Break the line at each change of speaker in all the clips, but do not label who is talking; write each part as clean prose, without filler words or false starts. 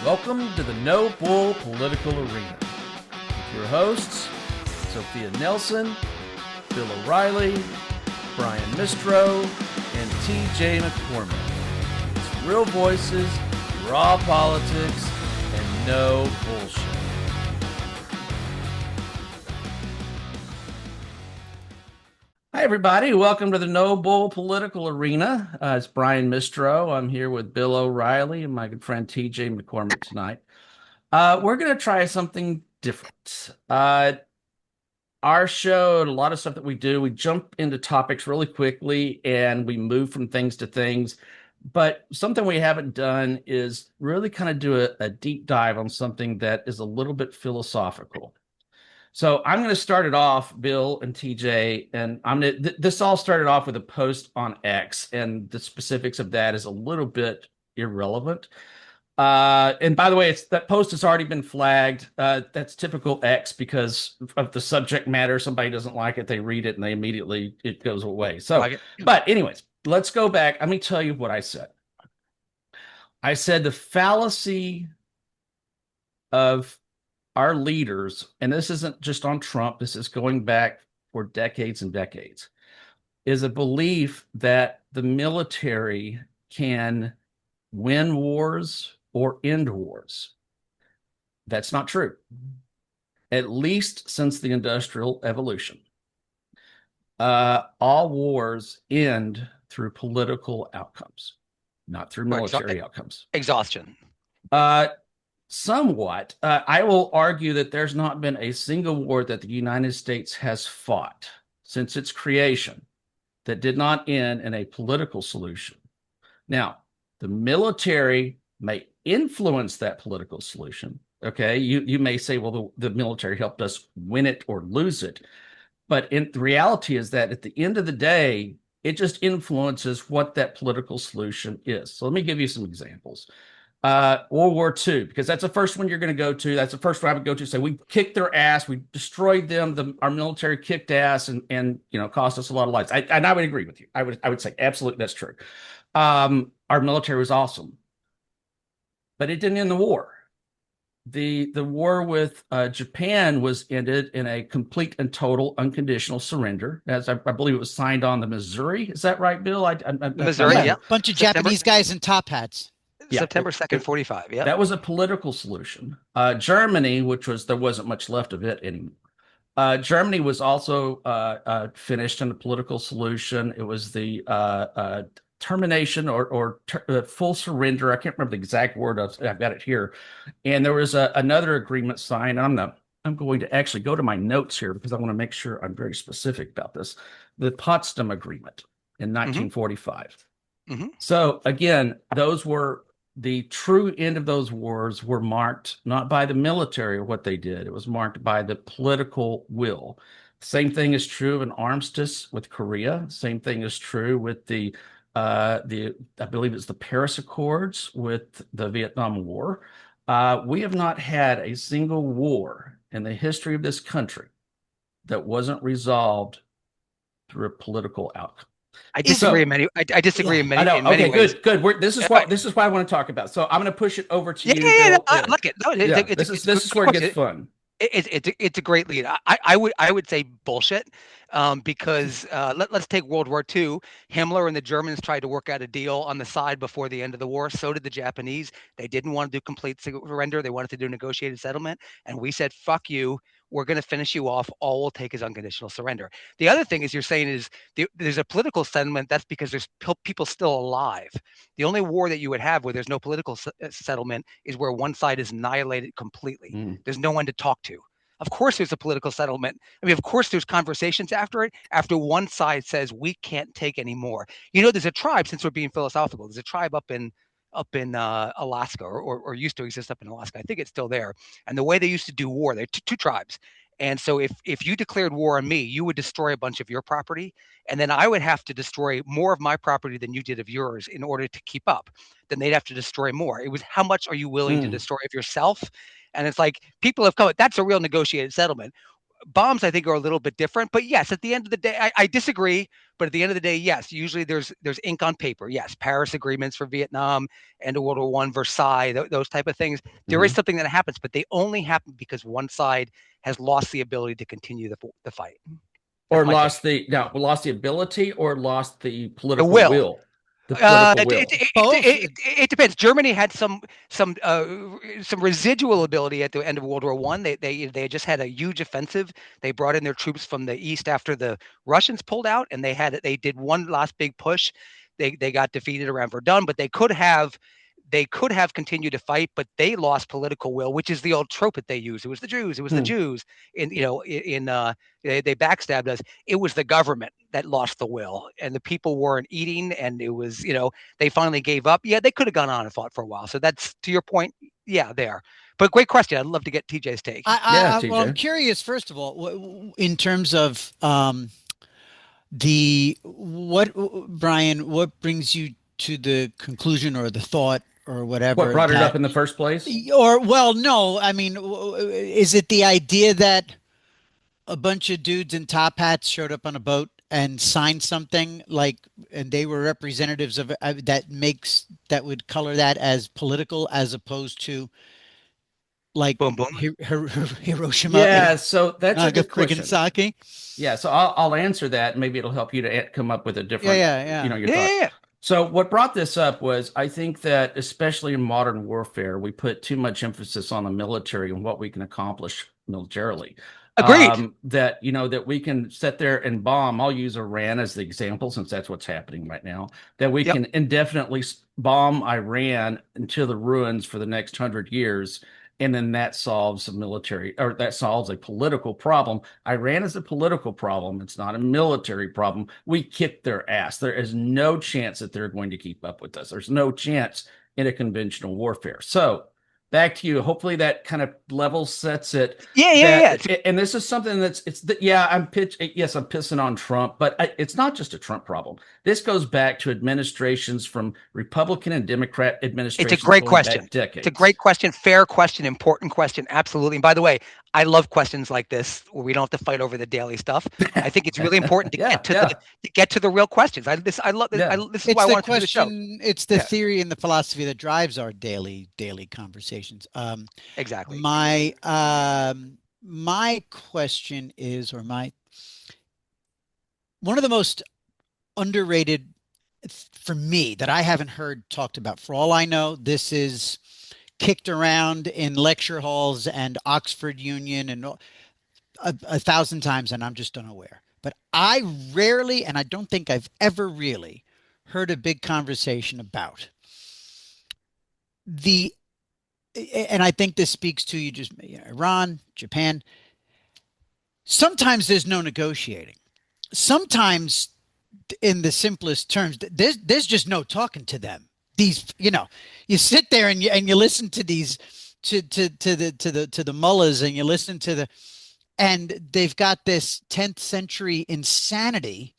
Welcome to the No Bull Political Arena. With your hosts, Sophia Nelson, Bill O'Reilly, Brian Mistro, and TJ McCormick. It's real voices, raw politics, and no bullshit. Hi, everybody. Welcome to the No Bull Political Arena. It's Brian Mistro. I'm here with Bill O'Reilly and my good friend TJ McCormick tonight. We're going to try something different. Our show and a lot of stuff that we do, we jump into topics really quickly and we move from things to things. But something we haven't done is really kind of do a deep dive on something that is a little bit philosophical. So I'm going to start it off, Bill and TJ, and this all started off with a post on X, and the specifics of that is a little bit irrelevant. And by the way, that post has already been flagged. That's typical X because of the subject matter. Somebody doesn't like it, they read it, and it goes away. So, but anyways, let's go back. Let me tell you what I said. I said the fallacy of our leaders, and this isn't just on Trump, this is going back for decades and decades, is a belief that the military can win wars or end wars. That's not true, at least since the Industrial Evolution. All wars end through political outcomes, not through military outcomes.
Exhaustion.
Somewhat. I will argue that there's not been a single war that the United States has fought since its creation that did not end in a political solution. Now, the military may influence that political solution. Okay, you may say, well, the military helped us win it or lose it. But the reality is that at the end of the day, it just influences what that political solution is. So let me give you some examples. World War II, because that's the first one you're going to go to. That's the first one I would go to. Say we kicked their ass, we destroyed them. Our military kicked ass, and cost us a lot of lives. And I would agree with you. I would say absolutely that's true. Our military was awesome, but it didn't end the war. The war with Japan was ended in a complete and total unconditional surrender, as I believe it was signed on the Missouri. Is that right, Bill?
Missouri, yeah.
Bunch of Japanese guys in top hats.
Yeah, September 2nd, 45. Yeah,
that was a political solution. Germany, there wasn't much left of it anymore. Germany was also finished in a political solution. It was the termination or full surrender. I can't remember the exact word. I've got it here. And there was another agreement signed. I'm going to actually go to my notes here because I want to make sure I'm very specific about this. The Potsdam Agreement in 1945. Mm-hmm. So again, those were the true end of those wars were marked not by the military or what they did. It was marked by the political will. Same thing is true of an armistice with Korea. Same thing is true with I believe it's the Paris Accords with the Vietnam War. We have not had a single war in the history of this country that wasn't resolved through a political outcome.
I disagree in many. I disagree in many ways.
Good. This is what I want to talk about. So I'm going to push it over to you.
Look it. No,
this is where it gets fun.
It's a great lead. I would say bullshit, because let's take World War II. Himmler and the Germans tried to work out a deal on the side before the end of the war. So did the Japanese. They didn't want to do complete surrender. They wanted to do negotiated settlement, and we said, "Fuck you. We're going to finish you off. All we'll take is unconditional surrender." The other thing is you're saying is there's a political settlement. That's because there's people still alive. The only war that you would have where there's no political settlement is where one side is annihilated completely. There's no one to talk to. Of course there's a political settlement. I mean, of course there's conversations after it, after one side says we can't take any more. There's a tribe, since we're being philosophical, there's a tribe up in Alaska, or used to exist up in Alaska. I think it's still there. And the way they used to do war, they're two tribes. And so if you declared war on me, you would destroy a bunch of your property, and then I would have to destroy more of my property than you did of yours in order to keep up. Then they'd have to destroy more. It was, how much are you willing to destroy of yourself? And it's like, people have come, that's a real negotiated settlement. bombs, I think, are a little bit different. But yes, at the end of the day, I disagree. But at the end of the day, yes, usually there's ink on paper. Yes, Paris agreements for Vietnam, end of World War One, Versailles, those type of things. There is something that happens, but they only happen because one side has lost the ability to continue the fight.
Or lost the ability, or lost the political
will.
will. The political will.
It depends. Germany had some residual ability at the end of World War One. They had just had a huge offensive. They brought in their troops from the east after the Russians pulled out, and they did one last big push. They got defeated around Verdun, but they could have continued to fight, but they lost political will, which is the old trope that they use. It was the Jews. It was the Jews. They backstabbed us. It was the government that lost the will, and the people weren't eating, and it was, they finally gave up. Yeah, they could have gone on and fought for a while. So that's, to your point. Yeah, there. But great question. I'd love to get TJ's take.
TJ.
Well, I'm curious, first of all, in terms of Brian, what brings you to the conclusion or the thought or whatever?
What brought it up in the first place?
No, I mean, is it the idea that a bunch of dudes in top hats showed up on a boat and signed something, and they were representatives of that would color that as political, as opposed to
boom, boom.
Hiroshima?
Yeah, so that's a good question.
Nagasaki.
Yeah, so I'll answer that. Maybe it'll help you to come up with a different, your thoughts.
Yeah.
So what brought this up was, I think that especially in modern warfare, we put too much emphasis on the military and what we can accomplish militarily.
Agreed.
That we can sit there and bomb. I'll use Iran as the example, since that's what's happening right now. That we can indefinitely bomb Iran into the ruins for the next 100 years. And then that solves a political problem. Iran is a political problem. It's not a military problem. We kick their ass. There is no chance that they're going to keep up with us. There's no chance in a conventional warfare. So back to you. Hopefully that kind of level sets it.
Yeah.
And this is something I'm pissing on Trump, but it's not just a Trump problem. This goes back to administrations from Republican and Democrat administrations.
It's a great question.
Decades.
It's a great question, fair question, important question. Absolutely. And by the way, I love questions like this where we don't have to fight over the daily stuff. I think it's really important to get to the real questions. I love this.
Yeah.
This is why I want to do the show.
It's the theory and the philosophy that drives our daily conversations.
Exactly.
My question is, one of the most underrated for me that I haven't heard talked about. For all I know, this is kicked around in lecture halls and Oxford Union and a thousand times, and I'm just unaware. But I rarely, and I don't think I've ever really heard a big conversation about and I think this speaks to Iran, Japan. Sometimes there's no negotiating. Sometimes, in the simplest terms, there's just no talking to them. These, you sit there and you listen to these to the mullahs, and you listen to and they've got this 10th century insanity.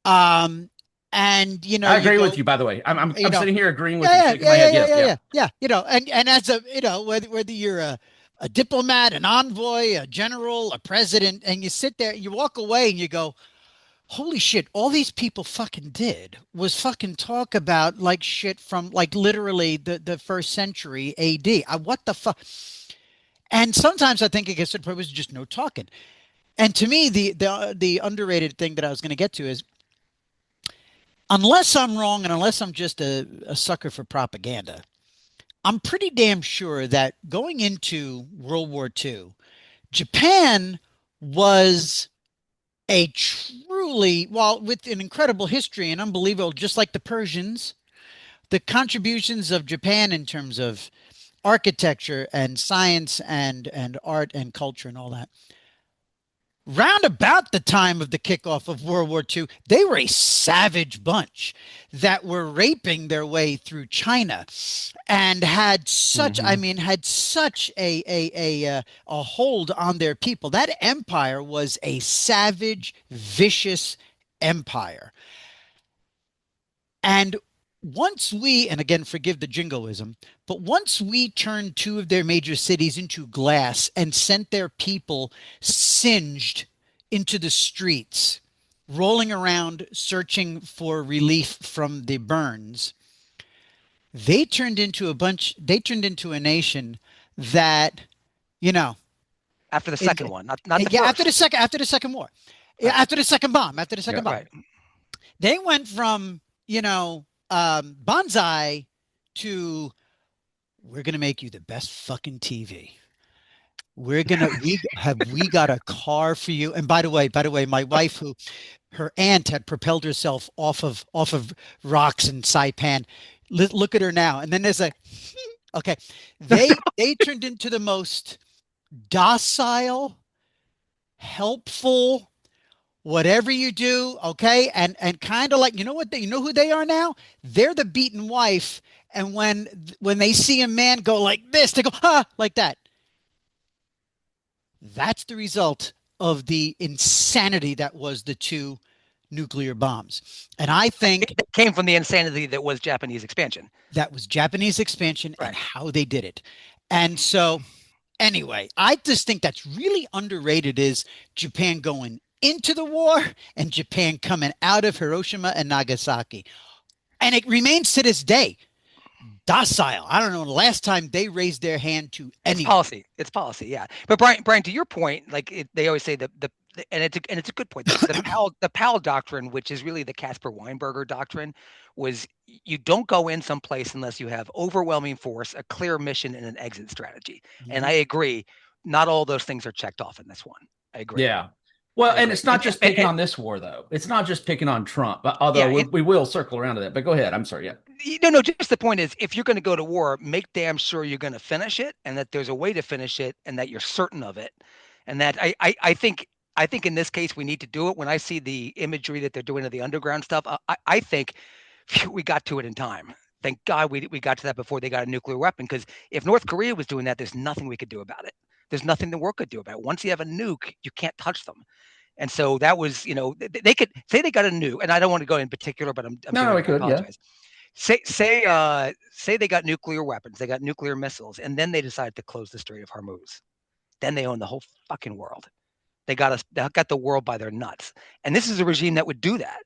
And
I agree with you, by the way. I'm sitting here agreeing with you, shaking my head.
Yeah. And as whether you're a diplomat, an envoy, a general, a president, and you sit there, you walk away and you go, holy shit, all these people fucking did was fucking talk about shit from literally the first century AD. What the fuck? And sometimes I think it gets to the point where there's just no talking. And to me, the underrated thing that I was going to get to is, unless I'm wrong and unless I'm just a sucker for propaganda, I'm pretty damn sure that going into World War II, Japan was a truly, with an incredible history and unbelievable, just like the Persians, the contributions of Japan in terms of architecture and science and art and culture and all that. Round about the time of the kickoff of World War II, they were a savage bunch that were raping their way through China and had such, a hold on their people. That empire was a savage, vicious empire. And once we, and again, forgive the jingoism, but once we turned two of their major cities into glass and sent their people singed into the streets, rolling around searching for relief from the burns, they turned into a nation that, you know,
After the
in,
second one, not the
yeah,
first.
after the second war, yeah,
Right.
after the second bomb,
Yeah.
Right.
they went from, bonsai to we're gonna make you the best fucking TV. We got a car for you. And by the way, my wife, who her aunt had propelled herself off of rocks in Saipan. Look at her now. And then there's a okay. They turned into the most docile, helpful, whatever you do, okay, and kind of like, you know who they are now? They're the beaten wife, and when they see a man go like this, they go like that. That's the result of the insanity that was the two nuclear bombs. And I think
It came from the insanity that was Japanese expansion.
that was Japanese expansion and
Right.
how they did it. And so anyway, I just think that's really underrated is Japan going into the war and Japan coming out of Hiroshima and Nagasaki. And it remains to this day docile. I don't know the last time they raised their hand to
It's
anyone.
policy. It's policy. Yeah. But Brian, to your point, like they always say the and it's a good point. The Powell doctrine, which is really the Caspar Weinberger doctrine, was you don't go in someplace unless you have overwhelming force, a clear mission, and an exit strategy. And I agree, not all those things are checked off in this one. I agree.
Yeah. Well,
I
and
agree.
it's not just picking on this war, though. It's not just picking on Trump, although
Yeah,
we will circle around to that. But go ahead. I'm sorry. Yeah.
No, just the point is, if you're going to go to war, make damn sure you're going to finish it, and that there's a way to finish it, and that you're certain of it, and that I think in this case we need to do it. When I see the imagery that they're doing of the underground stuff, I think phew, we got to it in time. Thank God we got to that before they got a nuclear weapon. Because if North Korea was doing that, there's nothing we could do about it. There's nothing the world could do about it. Once you have a nuke, you can't touch them. And so that was, they could say they got a nuke, and I don't want to go in particular, but I'm
No,
doing
we
it. I
could. Yeah.
apologize. Say they got nuclear weapons, they got nuclear missiles, and then they decided to close the Strait of Hormuz. Then they own the whole fucking world. They got the world by their nuts. And this is a regime that would do that.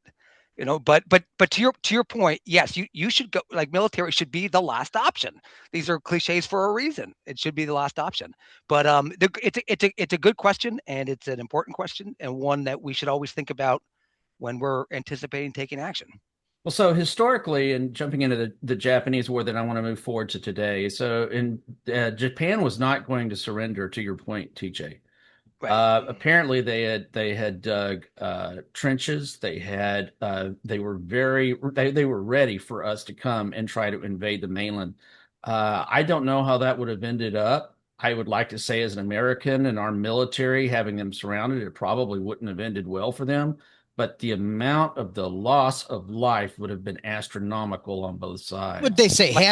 But to your point, yes, you should go, like, military should be the last option. These are cliches for a reason. It should be the last option. But it's a good question, and it's an important question, and one that we should always think about when we're anticipating taking action.
Well, so historically, and jumping into the Japanese war that I want to move forward to today. So, in Japan was not going to surrender. To your point, TJ.
Right.
Apparently, they had dug trenches. They were they were ready for us to come and try to invade the mainland. I don't know how that would have ended up. I would like to say, as an American and our military having them surrounded, it probably wouldn't have ended well for them. But the amount of the loss of life would have been astronomical on both sides.
Would they say
My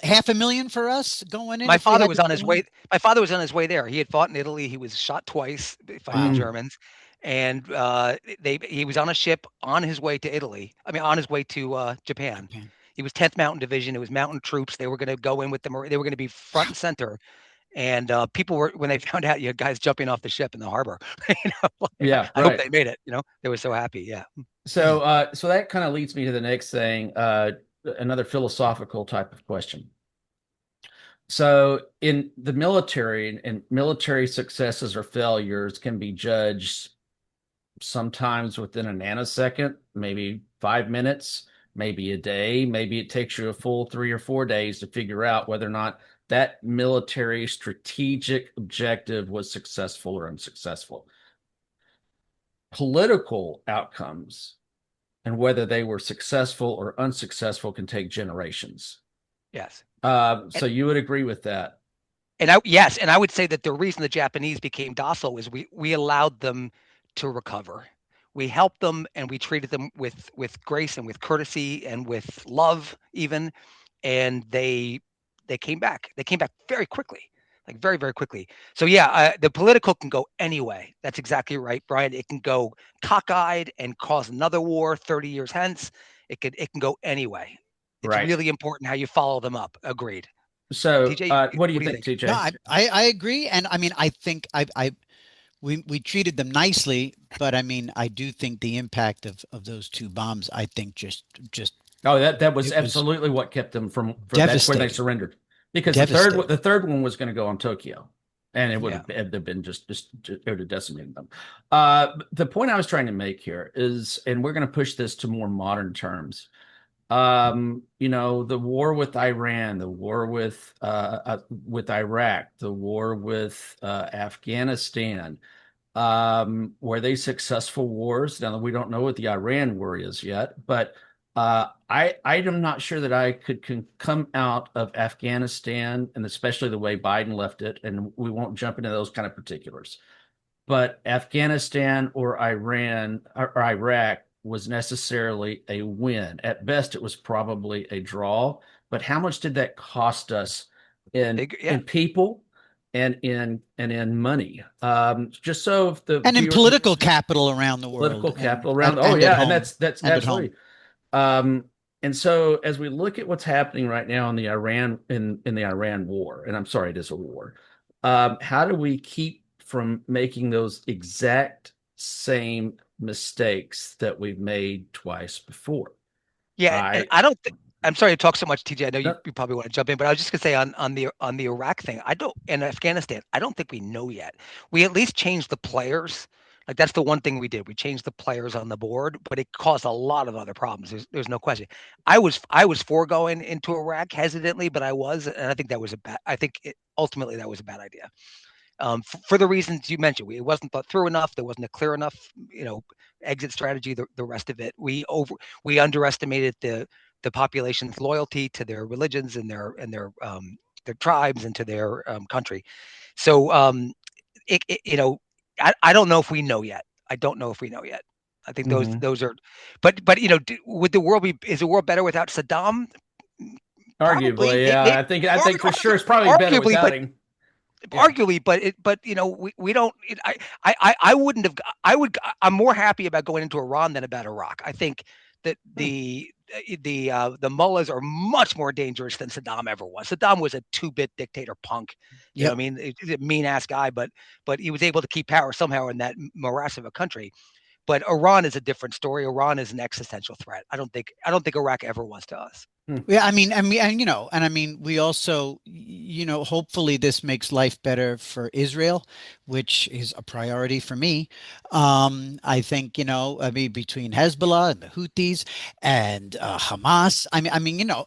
half a million for us going in?
My
if we
father
had
was
to
on his
go in?
way. My father was on his way there. He had fought in Italy. He was shot twice fighting the
Wow.
Germans, and he was on a ship on his way to Italy. I mean, on his way to Japan.
Japan.
He was 10th Mountain Division. It was mountain troops. They were going to go in with them. They were going to be front and center. And people were, when they found out you had guys jumping off the ship in the harbor.
Yeah,
I hope
right.
they made it. They were so happy. Yeah.
So that kind of leads me to the next thing, another philosophical type of question. So in the military, and military successes or failures can be judged sometimes within a nanosecond, maybe 5 minutes, maybe a day, maybe it takes you a full 3 or 4 days to figure out whether or not that military strategic objective was successful or unsuccessful. Political outcomes and whether they were successful or unsuccessful can take generations.
Yes.
So you would agree with that?
Yes, and I would say that the reason the Japanese became docile is we allowed them to recover. We helped them, and we treated them with grace and with courtesy and with love even, and they came back. They came back very quickly, like very, very quickly. So yeah, the political can go any way. That's exactly right, Brian. It can go cockeyed and cause another war 30 years hence. It can go any way. It's
Right.
really important how you follow them up. Agreed.
So,
TJ,
what do you think,
No,
TJ?
I agree, and I mean, I think we treated them nicely, but I mean, I do think the impact of those two bombs, I think just
Oh, that was
it was
absolutely what kept them from. That's where they
devastating,
surrendered, because
devastating.
the third one was going to go on Tokyo, and it would
Yeah.
have been just it would have decimated them. The point I was trying to make here is, and we're going to push this to more modern terms. The war with Iran, the war with Iraq, the war with Afghanistan. Were they successful wars? Now we don't know what the Iran war is yet, but I am not sure that I could come out of Afghanistan, and especially the way Biden left it, and we won't jump into those kind of particulars. But Afghanistan or Iran or Iraq was necessarily a win. At best, it was probably a draw. But how much did that cost us in
Yeah.
people and in money? Just so if the
And in
viewers,
political capital around the world,
political capital
and,
around. Oh
and at
yeah, and
home,
that's
and at home.
absolutely. And so as we look at what's happening right now in the Iran war, and I'm sorry, it is a war. How do we keep from making those exact same mistakes that we've made twice before?
Yeah, and I don't think. I'm sorry to talk so much, TJ. I know you probably want to jump in, but I was just gonna say on the Iraq thing, and Afghanistan, I don't think we know yet. We at least changed the players. Like that's the one thing we did. We changed the players on the board, but it caused a lot of other problems. There's no question. I was for going into Iraq hesitantly, but I was, and I think that was a bad. I think ultimately that was a bad idea. For the reasons you mentioned, it wasn't thought through enough. There wasn't a clear enough, exit strategy. The rest of it, we underestimated the population's loyalty to their religions and their tribes and to their country. So, I don't know if we know yet. I don't know if we know yet. I think those are, but would the world is the world better without Saddam?
Arguably, yeah. I think for sure it's probably better without him.
Arguably, but we don't. I wouldn't have. I'm more happy about going into Iran than about Iraq. I think that the mullahs are much more dangerous than Saddam ever was. Saddam was a two-bit dictator punk. You know what I mean? He's a mean-ass guy, but he was able to keep power somehow in that morass of a country. But Iran is a different story. Iran is an existential threat. I don't think Iraq ever was to us.
Yeah, I mean, we also, hopefully this makes life better for Israel, which is a priority for me. I think, between Hezbollah and the Houthis and Hamas,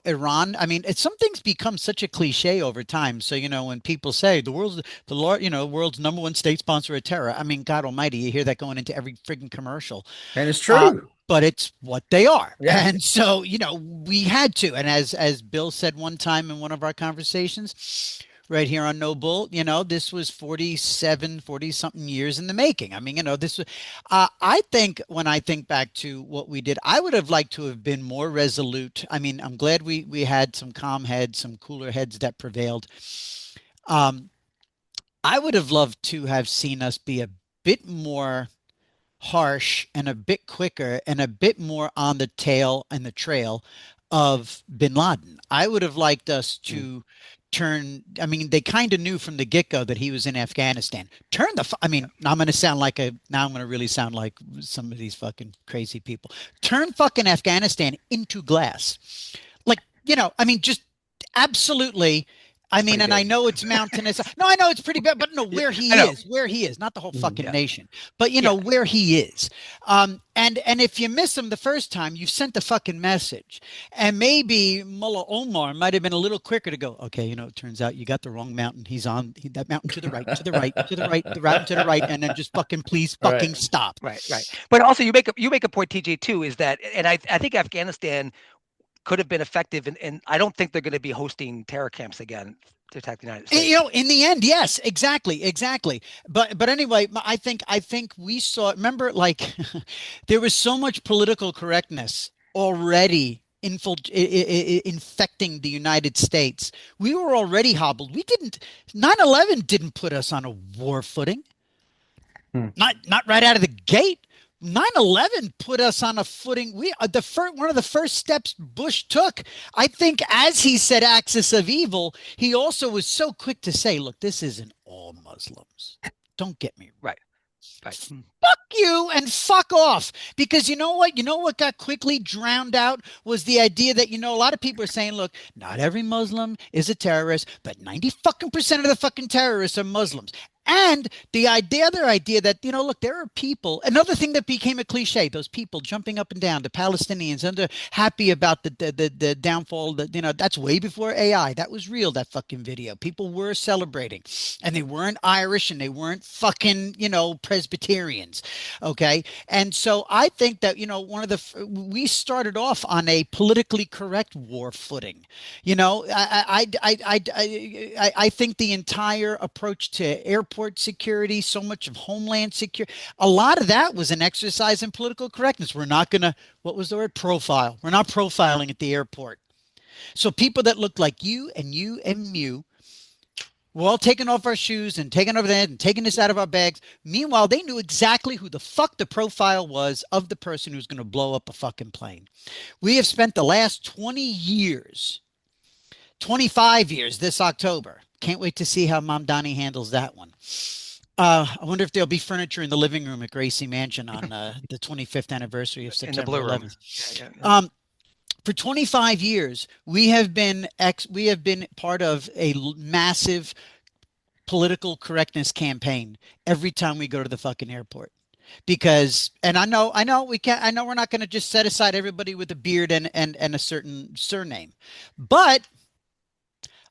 Iran, some things become such a cliche over time. So, when people say world's number one state sponsor of terror, God almighty, you hear that going into every frigging commercial.
And it's true.
But it's what they are.
Yeah.
And so, we had to. And as Bill said one time in one of our conversations right here on No Bull, this was 40 something years in the making. This was, I think when I think back to what we did, I would have liked to have been more resolute. I'm glad we had some calm heads, some cooler heads that prevailed. I would have loved to have seen us be a bit more harsh and a bit quicker and a bit more on the tail and the trail of bin Laden. I would have liked us to turn. They kind of knew from the get-go that he was in Afghanistan. Now I'm going to really sound like some of these fucking crazy people. Turn fucking Afghanistan into glass. Just absolutely. And I know it's mountainous. No, I know it's pretty bad, but no, where he is, not the whole fucking nation, but where he is. And if you miss him the first time, you've sent the fucking message. And maybe Mullah Omar might have been a little quicker to go, okay, it turns out you got the wrong mountain. He's on that mountain to the right, to the right, to the right, the route to the right, and then just please stop.
Right. But also you make a point, TJ, too, is that, and I think Afghanistan could have been effective, and I don't think they're going to be hosting terror camps again to attack the United States.
In the end, yes, exactly. But anyway, I think we saw. Remember, there was so much political correctness already infecting the United States. We were already hobbled. 9/11 didn't put us on a war footing. Not right out of the gate. 9/11 put us on a footing. One of the first steps Bush took, I think, as he said axis of evil, he also was so quick to say, look, this isn't all Muslims. Don't get me wrong.
Right. Right.
Fuck you and fuck off. Because you know what? You know what got quickly drowned out was the idea that, a lot of people are saying, look, not every Muslim is a terrorist, but 90% of the fucking terrorists are Muslims. And the other idea that, look, there are people, another thing that became a cliche, those people jumping up and down, the Palestinians, and they're happy about the downfall, that's way before AI. That was real, that fucking video. People were celebrating, and they weren't Irish, and they weren't fucking, Presbyterians. Okay. And so I think that, we started off on a politically correct war footing. I think the entire approach to airport security, so much of homeland security, a lot of that was an exercise in political correctness. We're not going to, what was the word? Profile. We're not profiling at the airport. So people that look like you and me, we're all taking off our shoes and taking over that and taking this out of our bags. Meanwhile, they knew exactly who the fuck the profile was of the person who's going to blow up a fucking plane. We have spent the last 25 years this October. Can't wait to see how Mom Donnie handles that one. I wonder if there'll be furniture in the living room at Gracie Mansion on the 25th anniversary of September 11th. Yeah. For 25 years, we have been part of a massive political correctness campaign every time we go to the fucking airport. Because, and I know we're not going to just set aside everybody with a beard and a certain surname, but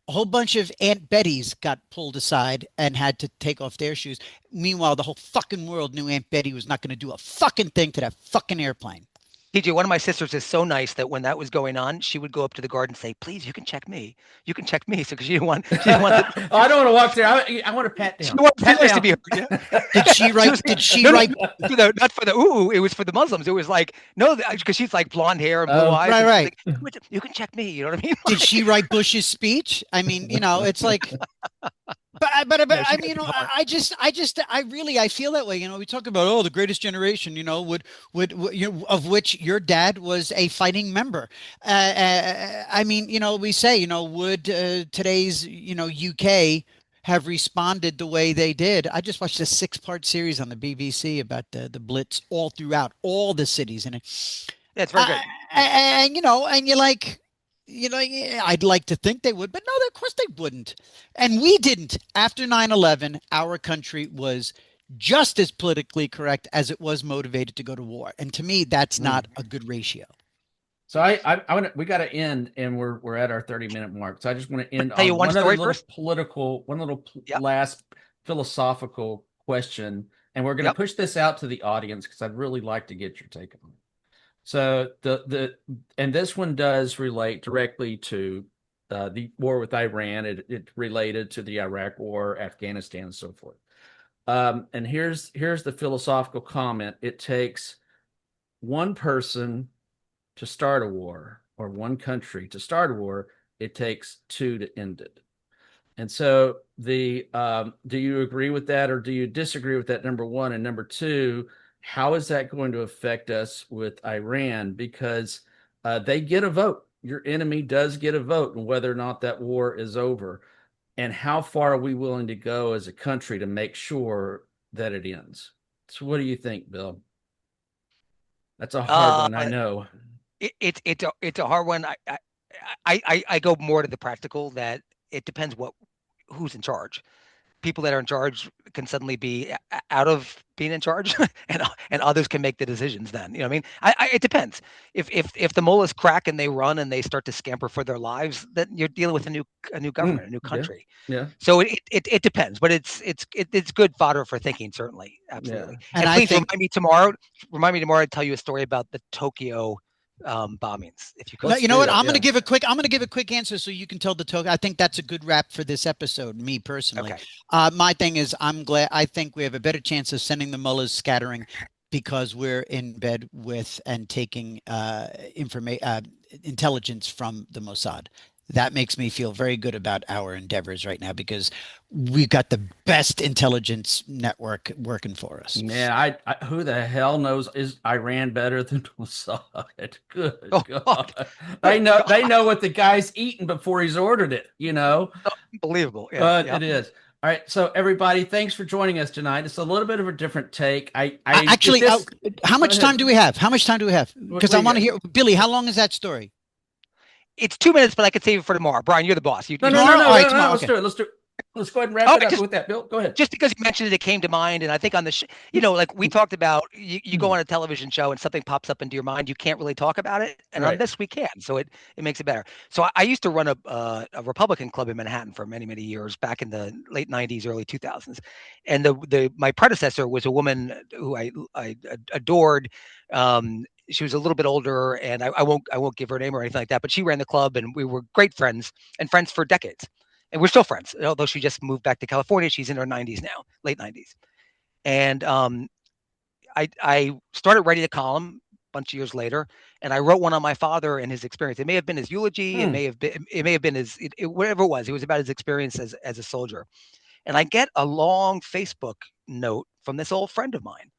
a whole bunch of Aunt Bettys got pulled aside and had to take off their shoes. Meanwhile, the whole fucking world knew Aunt Betty was not going to do a fucking thing to that fucking airplane.
TJ, one of my sisters is so nice that when that was going on, she would go up to the guard and say, "Please, you can check me. You can check me." So because she didn't want.
Oh, I don't want to walk there. I want to pat down.
She wants to be heard. Yeah.
Did she write?
No, not for the ooh. It was for the Muslims. It was like no, because she's like blonde hair and blue eyes.
Right.
Like, you can check me. You know what I mean?
Did she write Bush's speech? I mean, it's like. But I mean, I feel that way. We talk about, the greatest generation, of which your dad was a fighting member. I mean, we say, would today's, UK have responded the way they did? I just watched a 6-part series on the BBC about the Blitz all throughout all the cities. And
it's very good.
And you're like, I'd like to think they would, but no, of course they wouldn't. And we didn't. After 9/11, our country was just as politically correct as it was motivated to go to war. And to me, that's not a good ratio.
So we got to end, and we're at our 30-minute mark. So I just want to end
on one
little last philosophical question, and we're going to push this out to the audience because I'd really like to get your take on it. So and this one does relate directly to the war with Iran. It related to the Iraq War, Afghanistan, and so forth. And here's the philosophical comment: it takes one person to start a war, or one country to start a war. It takes two to end it. And so do you agree with that, or do you disagree with that? Number one, and number two, how is that going to affect us with Iran? Because they get a vote. Your enemy does get a vote on whether or not that war is over. And how far are we willing to go as a country to make sure that it ends? So what do you think, Bill? That's a hard one, I know.
It's a hard one. I go more to the practical, that it depends who's in charge. People that are in charge can suddenly be out of being in charge, and others can make the decisions. Then, I mean, it depends. If the mullahs crack and they run and they start to scamper for their lives, then you're dealing with a new government, a new country.
Yeah.
So it depends, but it's good fodder for thinking, certainly, absolutely.
Yeah.
And please remind me tomorrow to tell you a story about the Tokyo bombings, if you could.
You know what? I'm going to give a quick answer so you can tell the Tokyo. I think that's a good wrap for this episode, me personally. Okay. My thing is, I think we have a better chance of sending the mullahs scattering because we're in bed with and taking intelligence from the Mossad. that makes me feel very good about our endeavors right now because we've got the best intelligence network working for us.
Yeah, I who the hell knows is Iran better than Mossad? Good
Oh,
God.
good
They
God.
know what the guy's eating before he's ordered it, you know.
Unbelievable. Yeah.
But
Yeah.
it is. All right, so everybody, thanks for joining us tonight. It's a little bit of a different take. I if
Actually,
this
how
go
much
ahead.
time do we have? How much time do we have?
What
Because
do
I
you
want to
got?
hear Billy. How long is that story?
It's 2 minutes, but I could save it for tomorrow. Brian, you're the boss. You
No,
start.
All right,
no.
tomorrow.
Let's
Okay.
do it. Let's go ahead and wrap
Oh,
it
I
up
just
with that. Bill, go ahead.
just because you mentioned it, it came to mind. And I think on the, like we talked about, you go on a television show and something pops up into your mind, you can't really talk about it. And on
Right.
this, we can. So it makes it better. So I used to run a Republican club in Manhattan for many, many years back in the late 90s, early 2000s. And my predecessor was a woman who I adored. She was a little bit older, and I won't give her name or anything like that, but she ran the club and we were great friends and friends for decades. And we're still friends, although she just moved back to California. She's in her 90s now, late 90s. And I started writing a column a bunch of years later, and I wrote one on my father and his experience. It may have been his eulogy. It may have been his whatever it was. It was about his experience as a soldier. And I get a long Facebook note from this old friend of mine,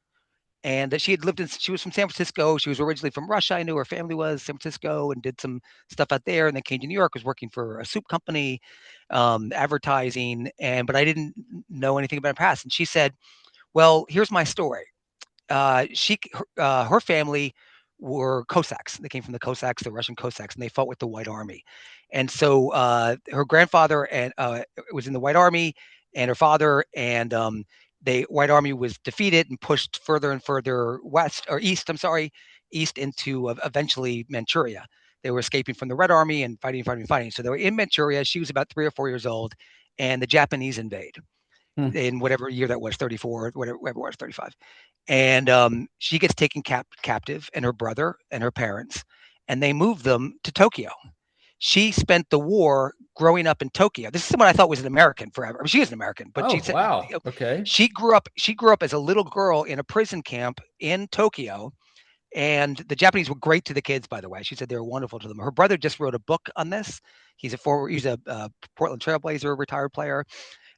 and that she was from San Francisco. She was originally from Russia. I knew her family was San Francisco and did some stuff out there, and then came to New York, was working for a soup company, advertising, but I didn't know anything about her past. And she said, well, here's my story. Her family were Cossacks. They came from the Cossacks, the Russian Cossacks, and they fought with the White Army. And so her grandfather was in the White Army, and her father, and the White Army was defeated and pushed further and further east into eventually Manchuria. They were escaping from the Red Army and fighting. So they were in Manchuria. She was about 3 or 4 years old, and the Japanese invade in whatever year that was, 34, whatever it was, 35. And she gets taken captive, and her brother and her parents, and they move them to Tokyo. She spent the war growing up in Tokyo. This is someone I thought was an American forever. I mean, she is an American, but
Oh, wow. Okay.
she grew up as a little girl in a prison camp in Tokyo. And the Japanese were great to the kids, by the way. She said they were wonderful to them. Her brother just wrote a book on this. He's a Portland Trailblazer retired player.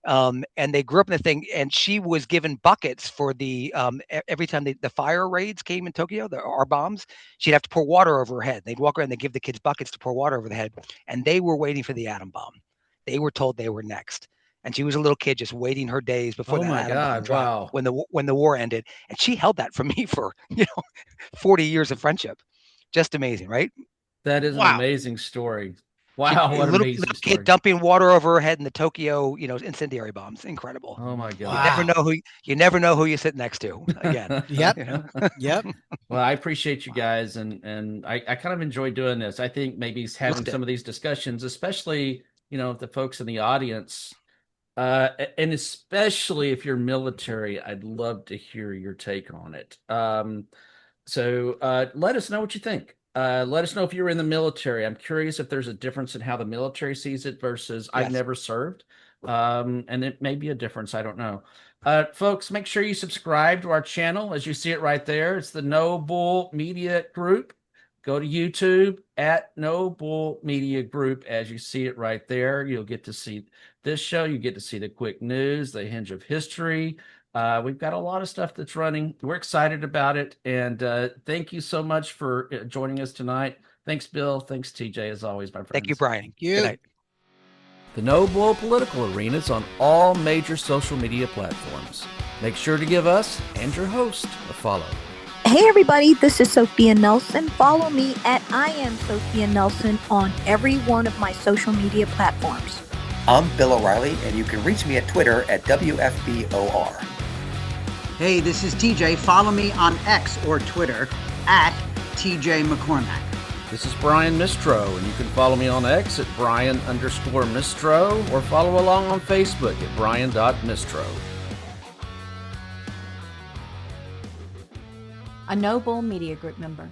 And they grew up in the thing, and she was given buckets for the every time the fire raids came in Tokyo, the R bombs, she'd have to pour water over her head. They'd walk around, they'd give the kids buckets to pour water over the head, and they were waiting for the atom bomb. They were told they were next, and she was a little kid just waiting her days before the atom bomb dropped.
Wow.
When the war ended, and she held that from me for 40 years of friendship. Just amazing, right?
That is an
Wow.
amazing story. Wow, what
A
an
little
amazing
kid
story.
dumping water over her head in the Tokyo, incendiary bombs. Incredible.
Oh my
You
God.
never know who you sit next to again.
Yep.
You know?
Yep.
Well, I appreciate you guys, and I kind of enjoy doing this. I think maybe having
Loved it.
some of these discussions, especially, the folks in the audience, and especially if you're military, I'd love to hear your take on it. So let us know what you think. Let us know if you're in the military. I'm curious if there's a difference in how the military sees it versus I've
Yes.
never served. And it may be a difference. I don't know. Folks, make sure you subscribe to our channel as you see it right there. It's the No Bull Media Group. Go to YouTube at No Bull Media Group as you see it right there. You'll get to see this show. You get to see the quick news, the hinge of history. We've got a lot of stuff that's running. We're excited about it. And thank you so much for joining us tonight. Thanks, Bill. Thanks, TJ, as always, my friends.
Thank you, Brian.
Thank you.
Good night.
The No Bull Political Arena is on all major social media platforms. Make sure to give us and your host a follow.
Hey everybody, this is Sophia Nelson. Follow me at I am Sophia Nelson on every one of my social media platforms.
I'm Bill O'Reilly, and you can reach me at Twitter at WFBOR.
Hey, this is TJ. Follow me on X or Twitter at TJ McCormack.
This is Brian Mistro, and you can follow me on X at Brian_Mistro or follow along on Facebook at Brian.Mistro.
A No Bull Media Group member.